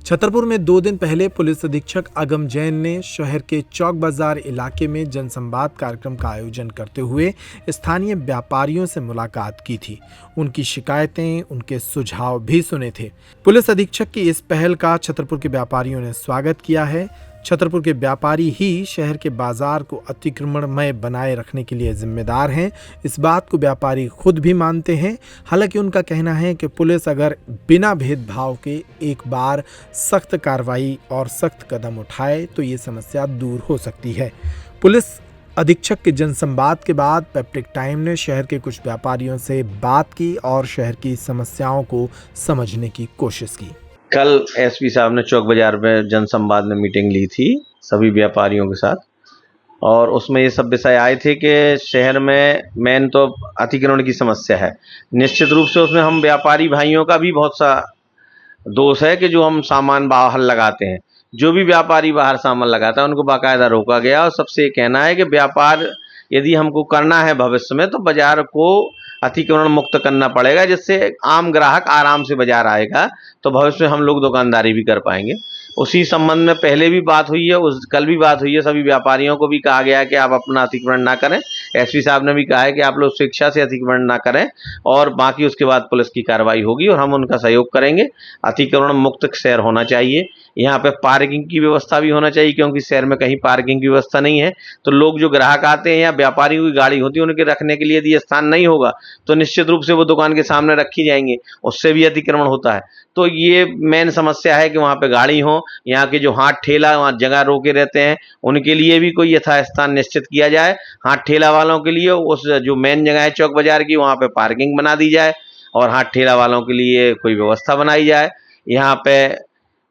छतरपुर में 2 दिन पहले पुलिस अधीक्षक अगम जैन ने शहर के चौक बाजार इलाके में जनसंवाद कार्यक्रम का आयोजन करते हुए स्थानीय व्यापारियों से मुलाकात की थी। उनकी शिकायतें, उनके सुझाव भी सुने थे। पुलिस अधीक्षक की इस पहल का छतरपुर के व्यापारियों ने स्वागत किया है। छतरपुर के व्यापारी ही शहर के बाजार को अतिक्रमणमय बनाए रखने के लिए जिम्मेदार हैं। इस बात को व्यापारी खुद भी मानते हैं। हालांकि उनका कहना है कि पुलिस अगर बिना भेदभाव के एक बार सख्त कार्रवाई और सख्त कदम उठाए तो ये समस्या दूर हो सकती है। पुलिस अधीक्षक के जनसंवाद के बाद पेप्टिक टाइम ने शहर के कुछ व्यापारियों से बात की और शहर की समस्याओं को समझने की कोशिश की। कल एसपी साहब ने चौक बाजार में जनसंवाद में मीटिंग ली थी सभी व्यापारियों के साथ, और उसमें ये सब विषय आए थे कि शहर में मेन तो अतिक्रमण की समस्या है। निश्चित रूप से उसमें हम व्यापारी भाइयों का भी बहुत सा दोष है कि जो हम सामान बाहर लगाते हैं, जो भी व्यापारी बाहर सामान लगाता है उनको बाकायदा रोका गया। और सबसे ये कहना है कि व्यापार यदि हमको करना है भविष्य में तो बाजार को अतिक्रमण मुक्त करना पड़ेगा, जिससे आम ग्राहक आराम से बाजार आएगा तो भविष्य में हम लोग दुकानदारी भी कर पाएंगे। उसी संबंध में पहले भी बात हुई है, कल भी बात हुई है। सभी व्यापारियों को भी कहा गया है कि आप अपना अतिक्रमण ना करें। एसपी साहब ने भी कहा है कि आप लोग स्वेच्छा से अतिक्रमण ना करें और बाकी उसके बाद पुलिस की कार्रवाई होगी और हम उनका सहयोग करेंगे। अतिक्रमण मुक्त शहर होना चाहिए। यहाँ पे पार्किंग की व्यवस्था भी होना चाहिए, क्योंकि शहर में कहीं पार्किंग की व्यवस्था नहीं है। तो लोग जो ग्राहक आते हैं या व्यापारियों की गाड़ी होती है उनके रखने के लिए यदि स्थान नहीं होगा तो निश्चित रूप से वो दुकान के सामने रखी जाएंगी, उससे भी अतिक्रमण होता है। तो ये मेन समस्या है कि वहाँ पे गाड़ी हो। यहाँ के जो हाथ ठेला वहाँ जगह रोके रहते हैं उनके लिए भी कोई यथास्थान निश्चित किया जाए। हाथ ठेला वालों के लिए उस जो मेन जगह है चौक बाजार की वहाँ पे पार्किंग बना दी जाए और हाथ ठेला वालों के लिए कोई व्यवस्था बनाई जाए। यहाँ पे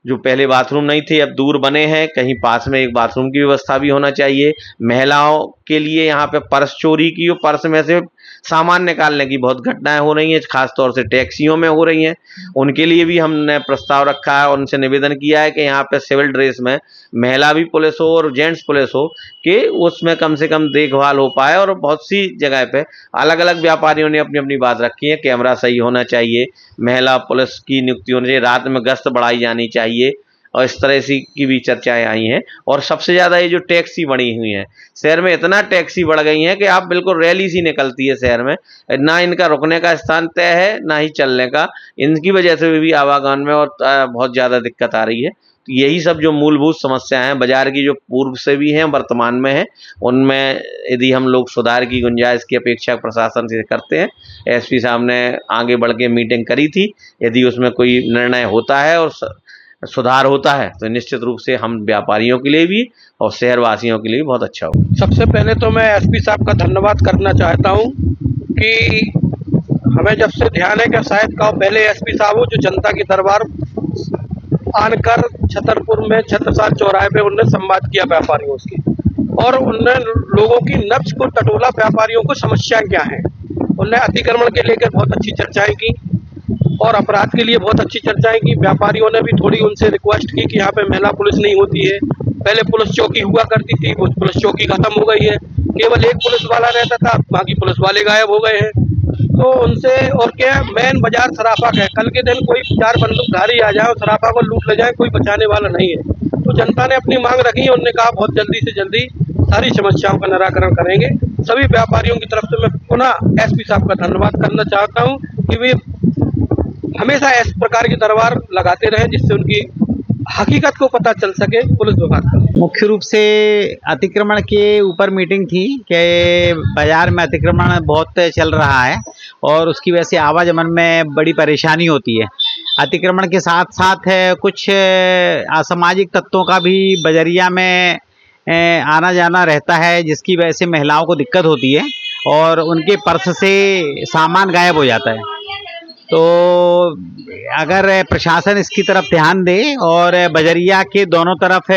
जो पहले बाथरूम नहीं थे अब दूर बने हैं, कहीं पास में एक बाथरूम की व्यवस्था भी होना चाहिए। महिलाओं के लिए यहाँ पे पर्स चोरी की, पर्स में से सामान निकालने की बहुत घटनाएं हो रही हैं, खासतौर से टैक्सियों में हो रही हैं। उनके लिए भी हमने प्रस्ताव रखा है और उनसे निवेदन किया है कि यहाँ पे सिविल ड्रेस में महिला भी पुलिस हो और जेंट्स पुलिस हो कि उसमें कम से कम देखभाल हो पाए। और बहुत सी जगह पे अलग अलग व्यापारियों ने अपनी अपनी बात रखी है। कैमरा सही होना चाहिए, महिला पुलिस की नियुक्ति होनी चाहिए, रात में गश्त बढ़ाई जानी चाहिए और इस तरह से की भी चर्चाएं आई हैं। और सबसे ज़्यादा ये जो टैक्सी बढ़ी हुई हैं शहर में, इतना टैक्सी बढ़ गई हैं कि आप बिल्कुल रैली सी निकलती है शहर में, ना इनका रुकने का स्थान तय है ना ही चलने का। इनकी वजह से भी आवागमन में और बहुत ज़्यादा दिक्कत आ रही है। तो यही सब जो मूलभूत समस्याएं हैं बाजार की, जो पूर्व से भी हैं वर्तमान में हैं, उनमें यदि हम लोग सुधार की गुंजाइश की अपेक्षा प्रशासन से करते हैं। एसपी साहब ने आगे बढ़ के मीटिंग करी थी, यदि उसमें कोई निर्णय होता है और सुधार होता है तो निश्चित रूप से हम व्यापारियों के लिए भी और शहरवासियों के लिए बहुत अच्छा हो। सबसे पहले तो मैं एसपी साहब का धन्यवाद करना चाहता हूं कि हमें जब से ध्यान है कि शायद का पहले एसपी साहब हो जो जनता की दरबार आनकर छतरपुर में छत्रसाल चौराहे पे उन्होंने संवाद किया व्यापारियों की, और उनने लोगों की नब्ज को टटोला, व्यापारियों को समस्या क्या है। उनने अतिक्रमण के लेकर बहुत अच्छी चर्चाएं की और अपराध के लिए बहुत अच्छी चर्चाएं की। व्यापारियों ने भी थोड़ी उनसे रिक्वेस्ट की कि यहाँ पे महिला पुलिस नहीं होती है। पहले पुलिस चौकी हुआ करती थी, वो पुलिस चौकी खत्म हो गई है, केवल एक पुलिस वाला रहता था, बाकी पुलिस वाले गायब हो गए हैं। तो उनसे और क्या, मेन बाजार सराफा का है। कल के दिन कोई 4 बंदूकधारी आ जाए और सराफा को लूट ले जाए, कोई बचाने वाला नहीं है। तो जनता ने अपनी मांग रखी, उन्होंने कहा बहुत जल्दी से जल्दी सारी समस्याओं का निराकरण करेंगे। सभी व्यापारियों की तरफ से मैं पुनः एसपी साहब का धन्यवाद करना चाहता हूँ कि वे हमेशा इस प्रकार की दरबार लगाते रहे जिससे उनकी हकीकत को पता चल सके पुलिस विभाग का। मुख्य रूप से अतिक्रमण के ऊपर मीटिंग थी कि बाजार में अतिक्रमण बहुत चल रहा है और उसकी वजह से आवागमन में बड़ी परेशानी होती है। अतिक्रमण के साथ साथ कुछ असामाजिक तत्वों का भी बजरिया में आना जाना रहता है, जिसकी वजह से महिलाओं को दिक्कत होती है और उनके पर्स से सामान गायब हो जाता है। तो अगर प्रशासन इसकी तरफ ध्यान दे और बजरिया के दोनों तरफ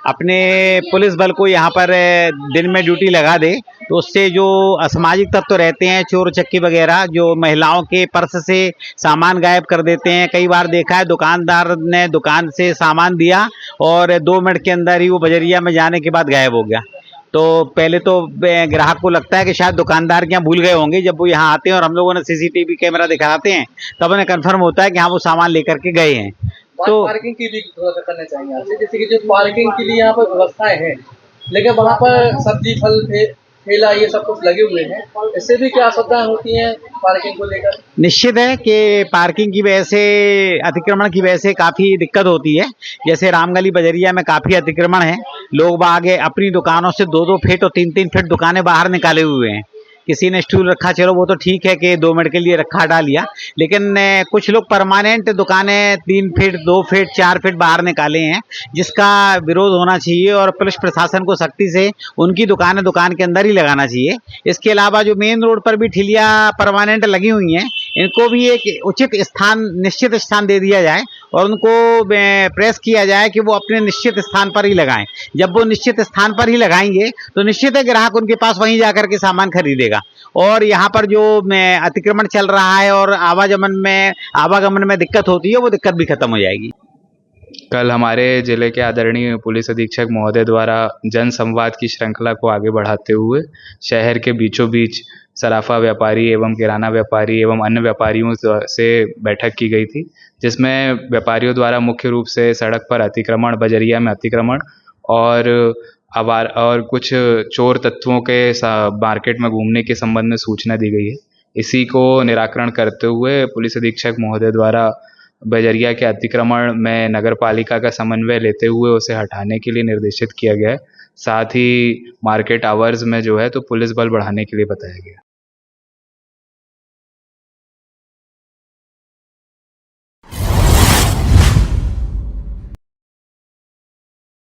अपने पुलिस बल को यहाँ पर दिन में ड्यूटी लगा दे तो उससे जो असामाजिक तत्व रहते हैं, चोर चक्की वगैरह, जो महिलाओं के पर्स से सामान गायब कर देते हैं। कई बार देखा है दुकानदार ने दुकान से सामान दिया और 2 मिनट के अंदर ही वो बजरिया में जाने के बाद गायब हो गया। तो पहले तो ग्राहक को लगता है कि शायद दुकानदार के यहाँ भूल गए होंगे। जब वो यहाँ आते हैं और हम लोगों ने सीसीटीवी कैमरा दिखाते हैं तब उन्हें कन्फर्म होता है कि हाँ वो सामान लेकर के गए हैं। बात तो पार्किंग की भी थोड़ा सा करना चाहेंगे आपसे, जैसे कि जो पार्किंग के लिए यहाँ पर व्यवस्थाएं हैं, लेकिन वहाँ पर सब्जी फल ठेला ये सब कुछ लगे हुए हैं, इससे भी क्या असुविधाएं होती हैं पार्किंग को लेकर? निश्चित है कि पार्किंग की वजह से, अतिक्रमण की वजह से काफ़ी दिक्कत होती है। जैसे रामगली बजरिया में काफ़ी अतिक्रमण है, लोग आगे अपनी दुकानों से 2-2 फीट और 3-3 फीट दुकानें बाहर निकाले हुए हैं। किसी ने स्टूल रखा, चलो वो तो ठीक है कि 2 मिनट के लिए रखा हटा लिया, लेकिन कुछ लोग परमानेंट दुकानें 3 फीट 2 फीट 4 फीट बाहर निकाले हैं, जिसका विरोध होना चाहिए और पुलिस प्रशासन को सख्ती से उनकी दुकानें दुकान के अंदर ही लगाना चाहिए। इसके अलावा जो मेन रोड पर भी ठेलियाँ परमानेंट लगी हुई हैं, इनको भी एक उचित स्थान, निश्चित स्थान दे दिया जाए और उनको प्रेस किया जाए कि वो अपने निश्चित स्थान पर ही लगाएं। जब वो निश्चित स्थान पर ही लगाएंगे तो निश्चित है ग्राहक उनके पास वहीं जाकर के सामान खरीदेगा और यहाँ पर जो अतिक्रमण चल रहा है और आवागमन में दिक्कत होती है, वो दिक्कत भी खत्म हो जाएगी। कल हमारे जिले के आदरणीय पुलिस अधीक्षक महोदय द्वारा जन संवाद की श्रृंखला को आगे बढ़ाते हुए शहर के बीचों बीच सराफा व्यापारी एवं किराना व्यापारी एवं अन्य व्यापारियों से बैठक की गई थी, जिसमें व्यापारियों द्वारा मुख्य रूप से सड़क पर अतिक्रमण, बजरिया में अतिक्रमण और कुछ चोर तत्वों के मार्केट में घूमने के संबंध में सूचना दी गई है। इसी को निराकरण करते हुए पुलिस अधीक्षक महोदय द्वारा बजरिया के अतिक्रमण में नगर पालिका का समन्वय लेते हुए उसे हटाने के लिए निर्देशित किया गया है। साथ ही मार्केट आवर्स में जो है तो पुलिस बल बढ़ाने के लिए बताया गया।